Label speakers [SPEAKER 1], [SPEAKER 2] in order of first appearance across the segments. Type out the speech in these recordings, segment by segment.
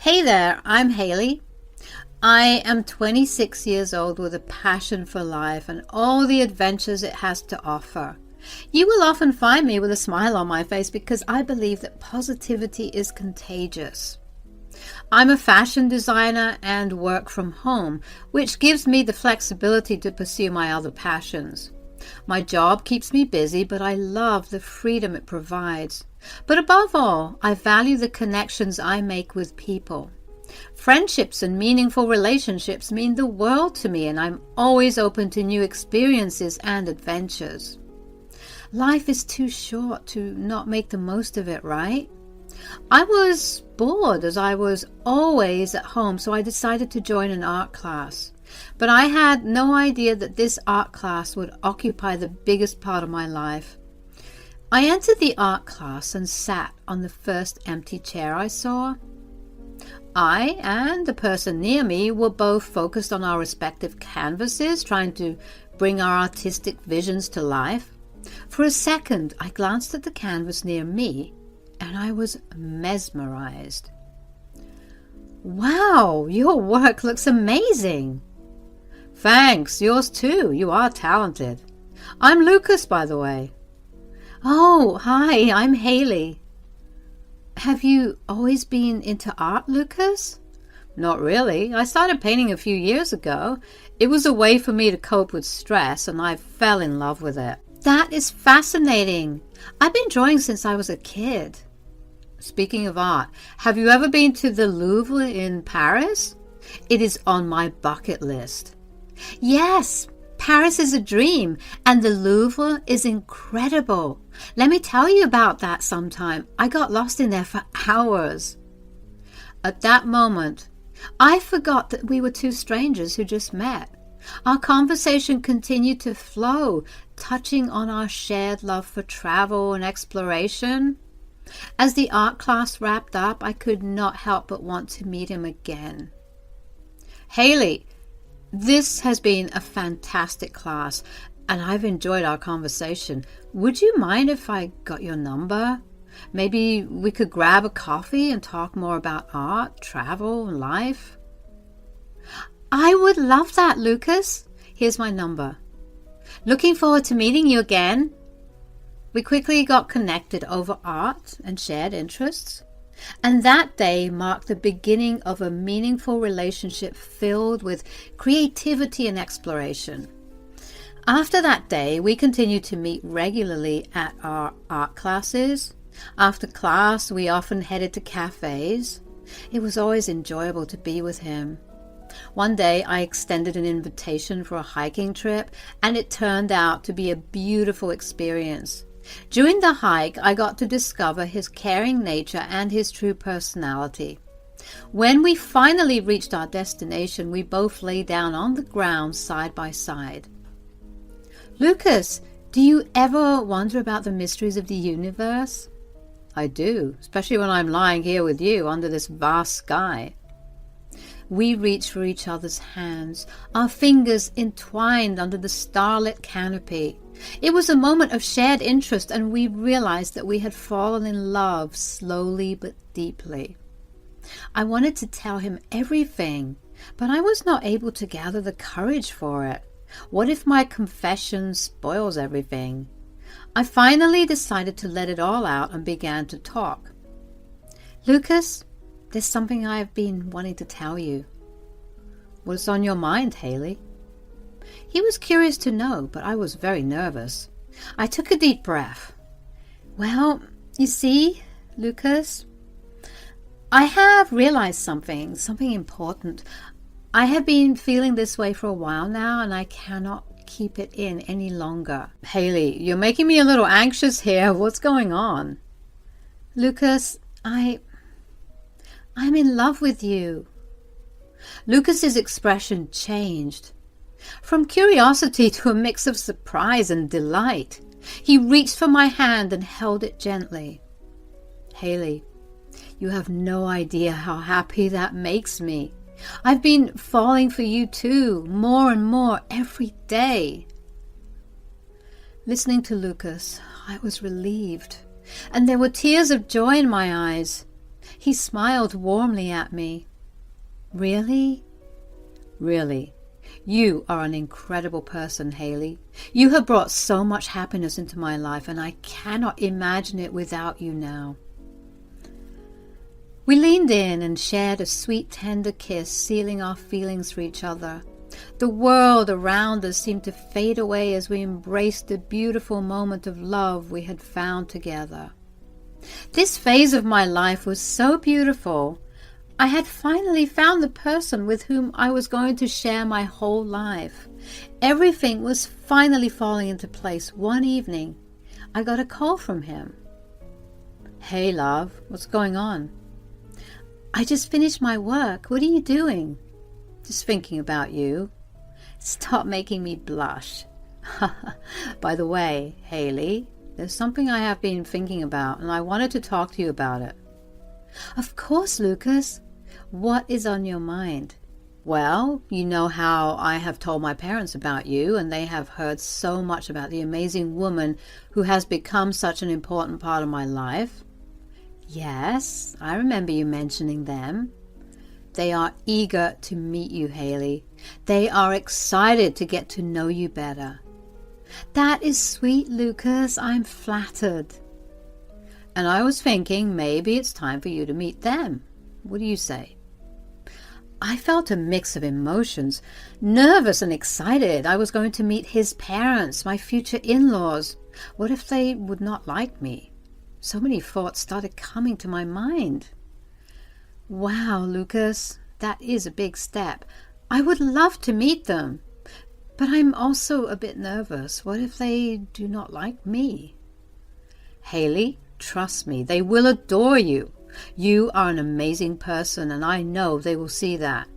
[SPEAKER 1] Hey there, I'm Haley. I am 26 years old with a passion for life and all the adventures it has to offer. You will often find me with a smile on my face because I believe that positivity is contagious. I'm a fashion designer and work from home, which gives me the flexibility to pursue my other passions. My job keeps me busy, but I love the freedom it provides. But above all, I value the connections I make with people. Friendships and meaningful relationships mean the world to me, and I'm always open to new experiences and adventures. Life is too short to not make the most of it, right? I was bored as I was always at home, so I decided to join an art class. But I had no idea that this art class would occupy the biggest part of my life. I entered the art class and sat on the first empty chair I saw. I and the person near me were both focused on our respective canvases, trying to bring our artistic visions to life. For a second, I glanced at the canvas near me, and I was mesmerized. "Wow, your work looks amazing." "Thanks, yours too. You are talented." "I'm Lucas, by the way." "Oh, hi, I'm Haley." "Have you always been into art, Lucas?" "Not really. I started painting a few years ago. It was a way for me to cope with stress, and I fell in love with it." "That is fascinating. I've been drawing since I was a kid." "Speaking of art, have you ever been to the Louvre in Paris? It is on my bucket list." "Yes, Paris is a dream, and the Louvre is incredible. Let me tell you about that sometime. I got lost in there for hours." At that moment, I forgot that we were two strangers who just met. Our conversation continued to flow, touching on our shared love for travel and exploration. As the art class wrapped up, I could not help but want to meet him again. "Haley, this has been a fantastic class, and I've enjoyed our conversation. Would you mind if I got your number? Maybe we could grab a coffee and talk more about art, travel, and life." "I would love that, Lucas. Here's my number. Looking forward to meeting you again." We quickly got connected over art and shared interests, and that day marked the beginning of a meaningful relationship filled with creativity and exploration. After that day, we continued to meet regularly at our art classes. After class, we often headed to cafes. It was always enjoyable to be with him. One day, I extended an invitation for a hiking trip, and it turned out to be a beautiful experience. During the hike, I got to discover his caring nature and his true personality. When we finally reached our destination, we both lay down on the ground side by side. "Lucas, do you ever wonder about the mysteries of the universe?" "I do, especially when I'm lying here with you under this vast sky." We reached for each other's hands, our fingers entwined under the starlit canopy. It was a moment of shared interest, and we realized that we had fallen in love slowly but deeply. I wanted to tell him everything, but I was not able to gather the courage for it. What if my confession spoils everything? I finally decided to let it all out and began to talk. "Lucas, there's something I've been wanting to tell you." "What's on your mind, Haley?" He was curious to know, but I was very nervous. I took a deep breath. "Well, you see, Lucas, I have realized something important. I have been feeling this way for a while now, and I cannot keep it in any longer." "Haley, you're making me a little anxious here. What's going on?" "Lucas, I'm in love with you." Lucas's expression changed. From curiosity to a mix of surprise and delight, he reached for my hand and held it gently. "Haley, you have no idea how happy that makes me. I've been falling for you too, more and more every day." Listening to Lucas, I was relieved, and there were tears of joy in my eyes. He smiled warmly at me. Really? Really. You are an incredible person, Haley. You have brought so much happiness into my life, and I cannot imagine it without you now. We leaned in and shared a sweet, tender kiss, sealing our feelings for each other. The world around us seemed to fade away as we embraced the beautiful moment of love we had found together. This phase of my life was so beautiful. I had finally found the person with whom I was going to share my whole life. Everything was finally falling into place. One evening, I got a call from him. "Hey, love, what's going on?" "I just finished my work. What are you doing?" "Just thinking about you." Stop making me blush. By the way, Haley, there's something I have been thinking about, and I wanted to talk to you about it. Of course, Lucas. What is on your mind? Well, you know how I have told my parents about you, and they have heard so much about the amazing woman who has become such an important part of my life. Yes, I remember you mentioning them. They are eager to meet you, Haley. They are excited to get to know you better. That is sweet, Lucas. I'm flattered. And I was thinking maybe it's time for you to meet them. What do you say? I felt a mix of emotions, nervous and excited. I was going to meet his parents, my future in-laws. What if they would not like me? So many thoughts started coming to my mind. Wow, Lucas, that is a big step. I would love to meet them, but I'm also a bit nervous. What if they do not like me? Haley, trust me, they will adore you. You are an amazing person, and I know they will see that.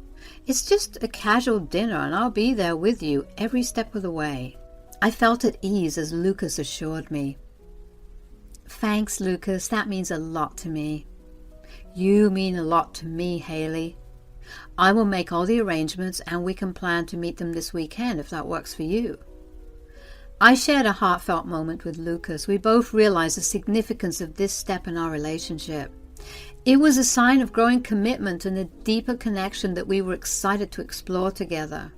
[SPEAKER 1] It's just a casual dinner, and I'll be there with you every step of the way. I felt at ease as Lucas assured me. Thanks, Lucas. That means a lot to me. You mean a lot to me, Haley. I will make all the arrangements, and we can plan to meet them this weekend if that works for you. I shared a heartfelt moment with Lucas. We both realized the significance of this step in our relationship. It was a sign of growing commitment and a deeper connection that we were excited to explore together.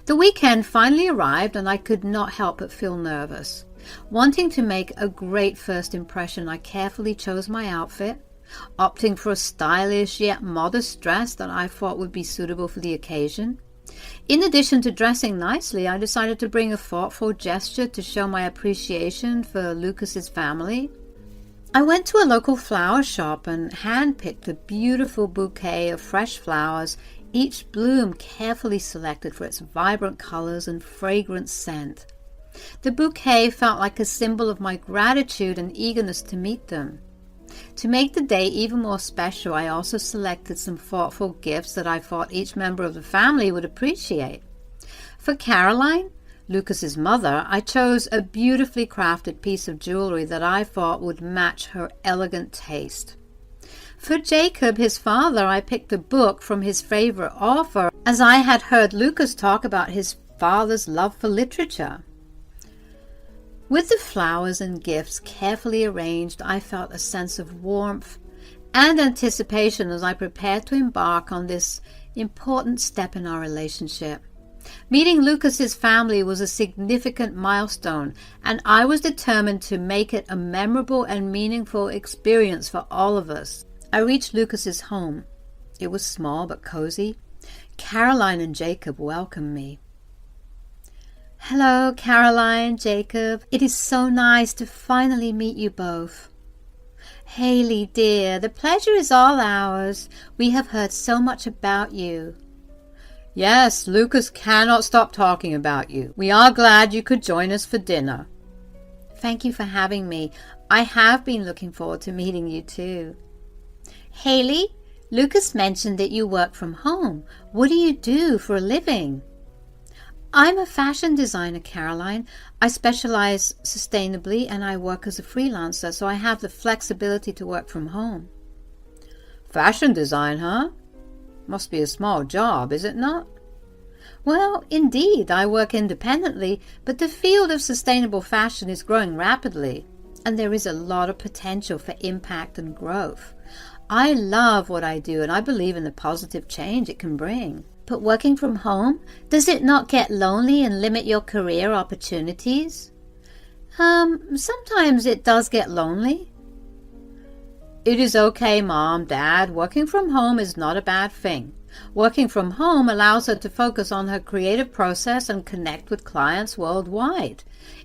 [SPEAKER 1] The weekend finally arrived, and I could not help but feel nervous. Wanting to make a great first impression, I carefully chose my outfit, opting for a stylish yet modest dress that I thought would be suitable for the occasion. In addition to dressing nicely, I decided to bring a thoughtful gesture to show my appreciation for Lucas's family. I went to a local flower shop and hand-picked a beautiful bouquet of fresh flowers, each bloom carefully selected for its vibrant colors and fragrant scent. The bouquet felt like a symbol of my gratitude and eagerness to meet them. To make the day even more special, I also selected some thoughtful gifts that I thought each member of the family would appreciate. For Caroline, Lucas's mother, I chose a beautifully crafted piece of jewelry that I thought would match her elegant taste. For Jacob, his father, I picked a book from his favorite author, as I had heard Lucas talk about his father's love for literature. With the flowers and gifts carefully arranged, I felt a sense of warmth and anticipation as I prepared to embark on this important step in our relationship. Meeting Lucas's family was a significant milestone, and I was determined to make it a memorable and meaningful experience for all of us. I reached Lucas's home. It was small but cozy. Caroline and Jacob welcomed me. Hello, Caroline, Jacob. It is so nice to finally meet you both. Haley, dear, the pleasure is all ours. We have heard so much about you. Yes, Lucas cannot stop talking about you. We are glad you could join us for dinner. Thank you for having me. I have been looking forward to meeting you too. Haley, Lucas mentioned that you work from home. What do you do for a living? I'm a fashion designer, Caroline. I specialize sustainably and I work as a freelancer, so I have the flexibility to work from home. Fashion design, huh? Must be a small job, is it not? Well, indeed, I work independently, but the field of sustainable fashion is growing rapidly, and there is a lot of potential for impact and growth. I love what I do and I believe in the positive change it can bring. But working from home, does it not get lonely and limit your career opportunities? Sometimes it does get lonely. It is okay, Mom, Dad. Working from home is not a bad thing. Working from home allows her to focus on her creative process and connect with clients worldwide.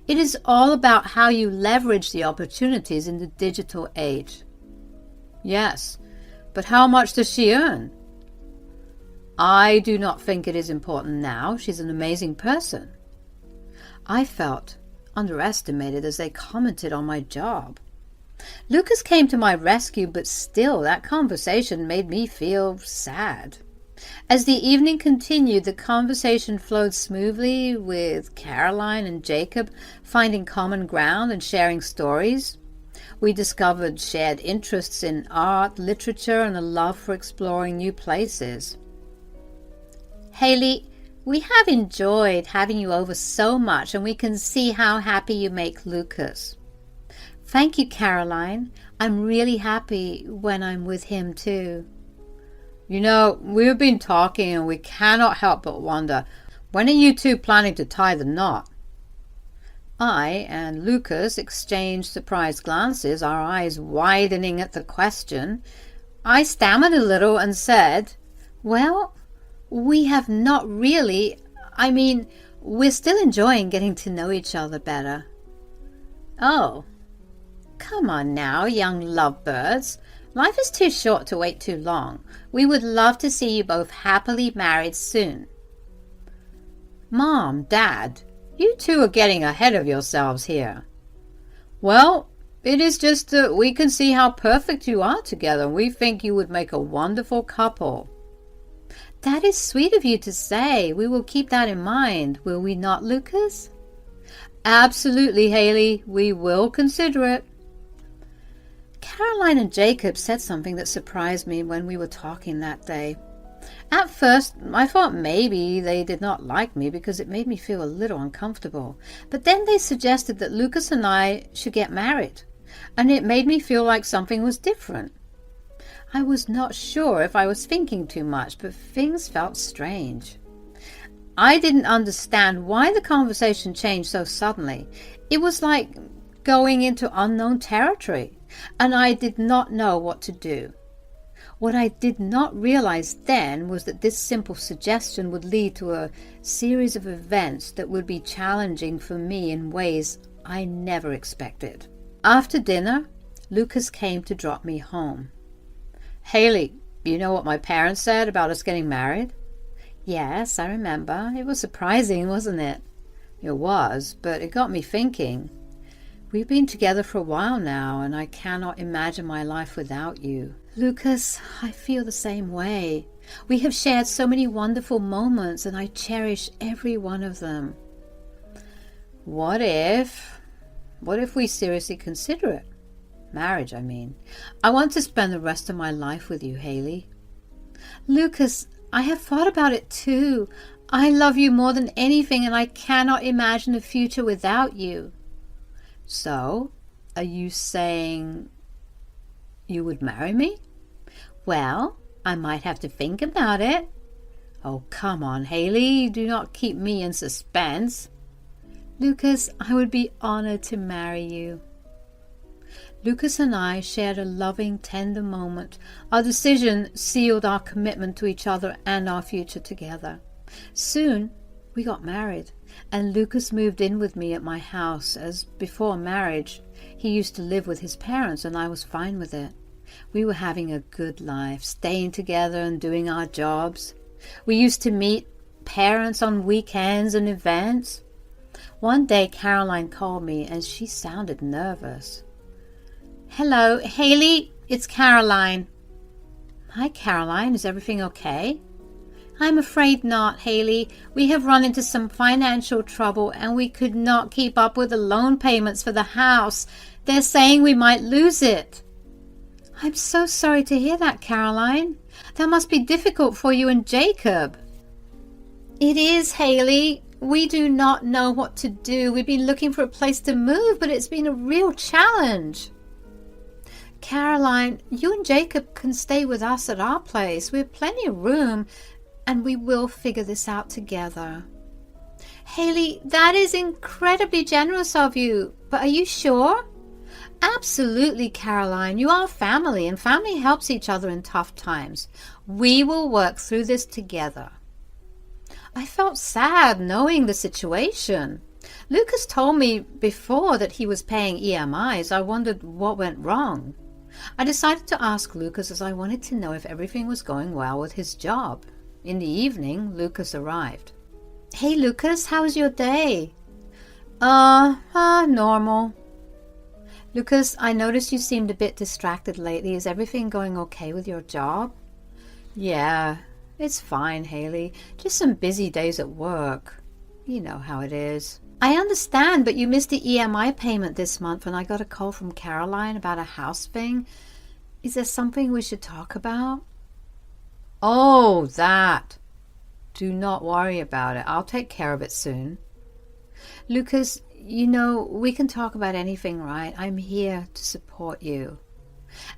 [SPEAKER 1] It is all about how you leverage the opportunities in the digital age. Yes, but how much does she earn? I do not think it is important now. She's an amazing person. I felt underestimated as they commented on my job. Lucas came to my rescue, but still that conversation made me feel sad. As the evening continued, the conversation flowed smoothly, with Caroline and Jacob finding common ground and sharing stories. We discovered shared interests in art, literature, and a love for exploring new places. Haley, we have enjoyed having you over so much, and we can see how happy you make Lucas. Thank you, Caroline. I'm really happy when I'm with him too. You know, we've been talking and we cannot help but wonder, when are you two planning to tie the knot? I and Lucas exchanged surprised glances, our eyes widening at the question. I stammered a little and said, well, we have not really. We're still enjoying getting to know each other better. Oh, come on now, young lovebirds. Life is too short to wait too long. We would love to see you both happily married soon. Mom, Dad, you two are getting ahead of yourselves here. Well, it is just that we can see how perfect you are together, and we think you would make a wonderful couple. That is sweet of you to say. We will keep that in mind, will we not, Lucas? Absolutely, Haley. We will consider it. Caroline and Jacob said something that surprised me when we were talking that day. At first, I thought maybe they did not like me because it made me feel a little uncomfortable. But then they suggested that Lucas and I should get married, and it made me feel like something was different. I was not sure if I was thinking too much, but things felt strange. I didn't understand why the conversation changed so suddenly. It was like going into unknown territory, and I did not know what to do. What I did not realize then was that this simple suggestion would lead to a series of events that would be challenging for me in ways I never expected. After dinner, Lucas came to drop me home. Haley, you know what my parents said about us getting married? Yes, I remember. It was surprising, wasn't it? It was, but it got me thinking. We've been together for a while now, and I cannot imagine my life without you. Lucas, I feel the same way. We have shared so many wonderful moments, and I cherish every one of them. What if we seriously consider it? Marriage, I mean. I want to spend the rest of my life with you, Haley. Lucas, I have thought about it too. I love you more than anything, and I cannot imagine a future without you. So, are you saying you would marry me? Well, I might have to think about it. Oh, come on, Haley. Do not keep me in suspense. Lucas, I would be honored to marry you. Lucas and I shared a loving, tender moment. Our decision sealed our commitment to each other and our future together. Soon, we got married, and Lucas moved in with me at my house, as before marriage, he used to live with his parents, and I was fine with it. We were having a good life, staying together and doing our jobs. We used to meet parents on weekends and events. One day, Caroline called me, and she sounded nervous. Hello, Haley, it's Caroline. Hi, Caroline, is everything okay? I'm afraid not, Haley. We have run into some financial trouble and we could not keep up with the loan payments for the house. They're saying we might lose it. I'm so sorry to hear that, Caroline. That must be difficult for you and Jacob. It is, Haley. We do not know what to do. We've been looking for a place to move, but it's been a real challenge. Caroline, you and Jacob can stay with us at our place. We have plenty of room, and we will figure this out together. Haley, that is incredibly generous of you, but are you sure? Absolutely, Caroline. You are family, and family helps each other in tough times. We will work through this together. I felt sad knowing the situation. Lucas told me before that he was paying EMIs. I wondered what went wrong. I decided to ask Lucas as I wanted to know if everything was going well with his job. In the evening, Lucas arrived. Hey, Lucas, how was your day? Normal. Lucas, I noticed you seemed a bit distracted lately. Is everything going okay with your job? Yeah, it's fine, Haley. Just some busy days at work. You know how it is. I understand, but you missed the EMI payment this month and I got a call from Caroline about a house thing. Is there something we should talk about? Oh, that. Do not worry about it. I'll take care of it soon. Lucas, you know, we can talk about anything, right? I'm here to support you.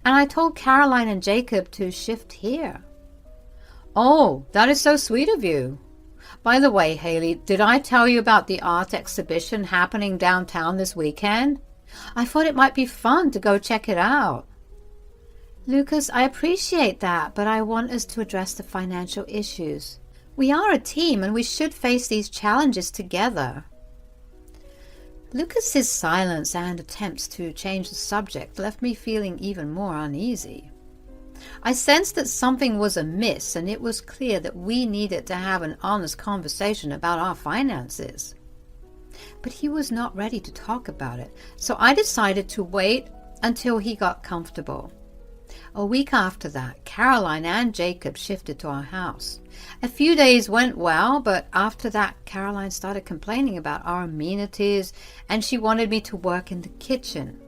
[SPEAKER 1] And I told Caroline and Jacob to shift here. Oh, that is so sweet of you. By the way, Haley, did I tell you about the art exhibition happening downtown this weekend? I thought it might be fun to go check it out. Lucas, I appreciate that, but I want us to address the financial issues. We are a team and we should face these challenges together. Lucas's silence and attempts to change the subject left me feeling even more uneasy. I sensed that something was amiss, and it was clear that we needed to have an honest conversation about our finances. But he was not ready to talk about it, so I decided to wait until he got comfortable. A week after that, Caroline and Jacob shifted to our house. A few days went well, but after that, Caroline started complaining about our amenities, and she wanted me to work in the kitchen.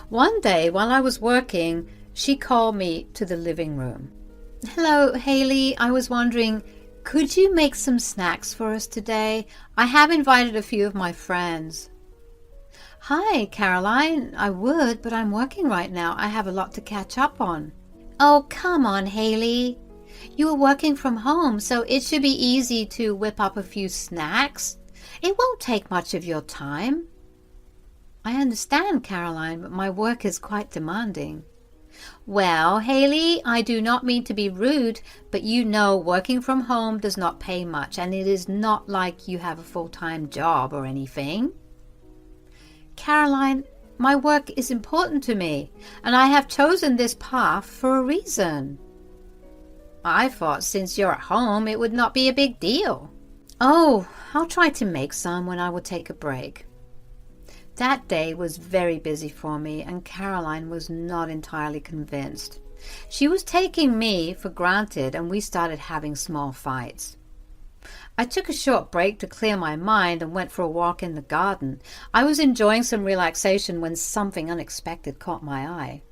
[SPEAKER 1] One day, while I was working, she called me to the living room. Hello, Haley. I was wondering, could you make some snacks for us today? I have invited a few of my friends. Hi, Caroline. I would, but I'm working right now. I have a lot to catch up on. Oh, come on, Haley. You are working from home, so it should be easy to whip up a few snacks. It won't take much of your time. I understand, Caroline, but my work is quite demanding. Well, Haley, I do not mean to be rude, but you know working from home does not pay much, and it is not like you have a full-time job or anything. Caroline, my work is important to me, and I have chosen this path for a reason. I thought since you're at home it would not be a big deal. Oh, I'll try to make some when I will take a break. That day was very busy for me, and Caroline was not entirely convinced. She was taking me for granted, and we started having small fights. I took a short break to clear my mind and went for a walk in the garden. I was enjoying some relaxation when something unexpected caught my eye.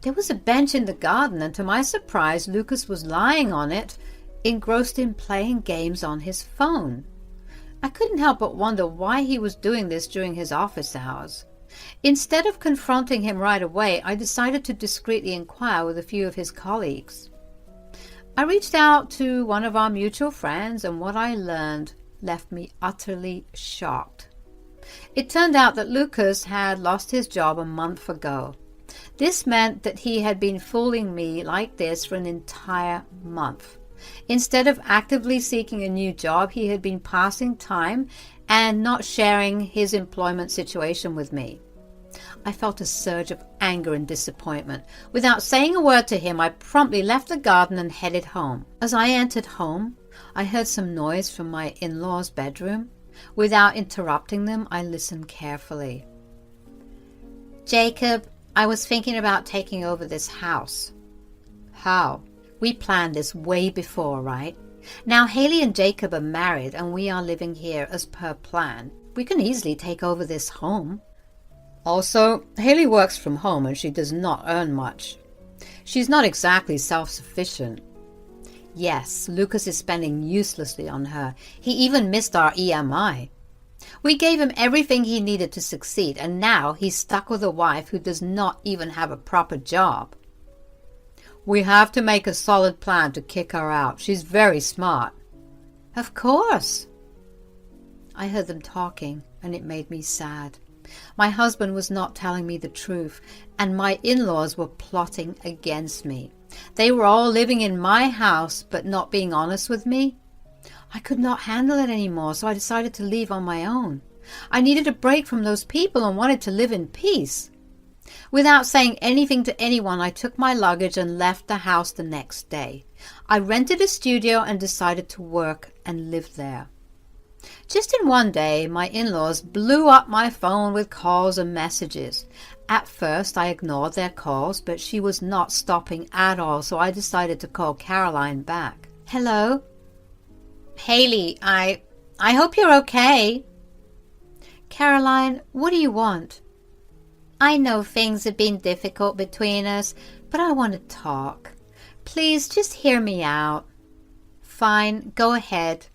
[SPEAKER 1] There was a bench in the garden, and to my surprise, Lucas was lying on it, engrossed in playing games on his phone. I couldn't help but wonder why he was doing this during his office hours. Instead of confronting him right away, I decided to discreetly inquire with a few of his colleagues. I reached out to one of our mutual friends, and what I learned left me utterly shocked. It turned out that Lucas had lost his job a month ago. This meant that he had been fooling me like this for an entire month. Instead of actively seeking a new job, he had been passing time and not sharing his employment situation with me. I felt a surge of anger and disappointment. Without saying a word to him, I promptly left the garden and headed home. As I entered home, I heard some noise from my in-laws' bedroom. Without interrupting them, I listened carefully. Jacob, I was thinking about taking over this house. How? We planned this way before, right? Now Haley and Jacob are married and we are living here as per plan. We can easily take over this home. Also, Haley works from home and she does not earn much. She's not exactly self-sufficient. Yes, Lucas is spending uselessly on her. He even missed our EMI. We gave him everything he needed to succeed, and now he's stuck with a wife who does not even have a proper job. We have to make a solid plan to kick her out. She's very smart. Of course. I heard them talking, and it made me sad. My husband was not telling me the truth, and my in-laws were plotting against me. They were all living in my house, but not being honest with me. I could not handle it anymore, so I decided to leave on my own. I needed a break from those people and wanted to live in peace. Without saying anything to anyone, I took my luggage and left the house the next day. I rented a studio and decided to work and live there. Just in one day, my in-laws blew up my phone with calls and messages. At first, I ignored their calls, but she was not stopping at all, so I decided to call Caroline back. Hello? Haley, I hope you're okay. Caroline, what do you want? I know things have been difficult between us, but I want to talk. Please just hear me out. Fine, go ahead.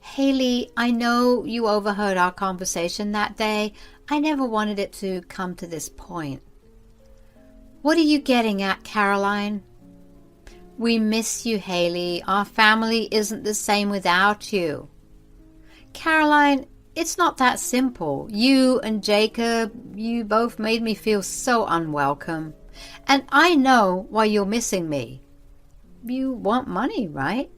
[SPEAKER 1] Haley, I know you overheard our conversation that day. I never wanted it to come to this point. What are you getting at, Caroline? We miss you, Haley. Our family isn't the same without you. Caroline, it's not that simple. You and Jacob, you both made me feel so unwelcome. And I know why you're missing me. You want money, right?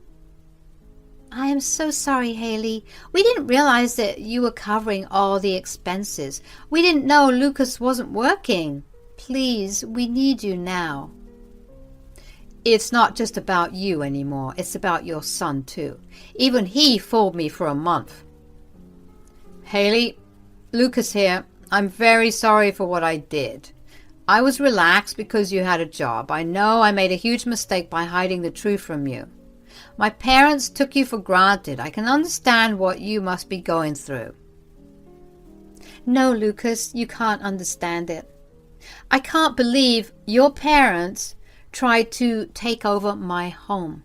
[SPEAKER 1] I am so sorry, Haley. We didn't realize that you were covering all the expenses. We didn't know Lucas wasn't working. Please, we need you now. It's not just about you anymore. It's about your son, too. Even he fooled me for a month. Haley, Lucas here. I'm very sorry for what I did. I was relaxed because you had a job. I know I made a huge mistake by hiding the truth from you. My parents took you for granted. I can understand what you must be going through. No, Lucas, you can't understand it. I can't believe your parents tried to take over my home.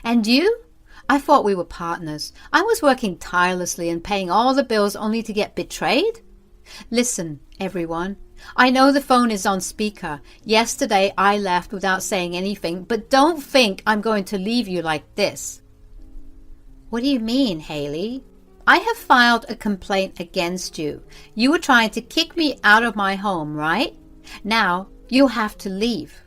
[SPEAKER 1] And you? I thought we were partners. I was working tirelessly and paying all the bills only to get betrayed? Listen, everyone. I know the phone is on speaker. Yesterday I left without saying anything, but don't think I'm going to leave you like this. What do you mean, Haley? I have filed a complaint against you. You were trying to kick me out of my home, right? Now you'll have to leave.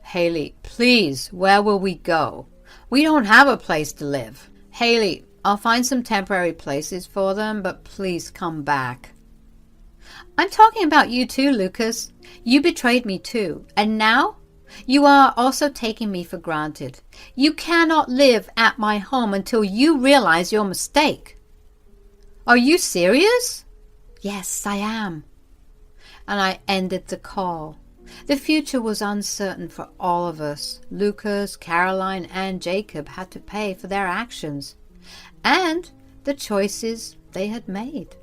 [SPEAKER 1] Haley, please, where will we go? We don't have a place to live. Haley, I'll find some temporary places for them, but please come back. I'm talking about you too, Lucas. You betrayed me too, and now you are also taking me for granted. You cannot live at my home until you realize your mistake. Are you serious? Yes, I am. And I ended the call. The future was uncertain for all of us. Lucas, Caroline, and Jacob had to pay for their actions and the choices they had made.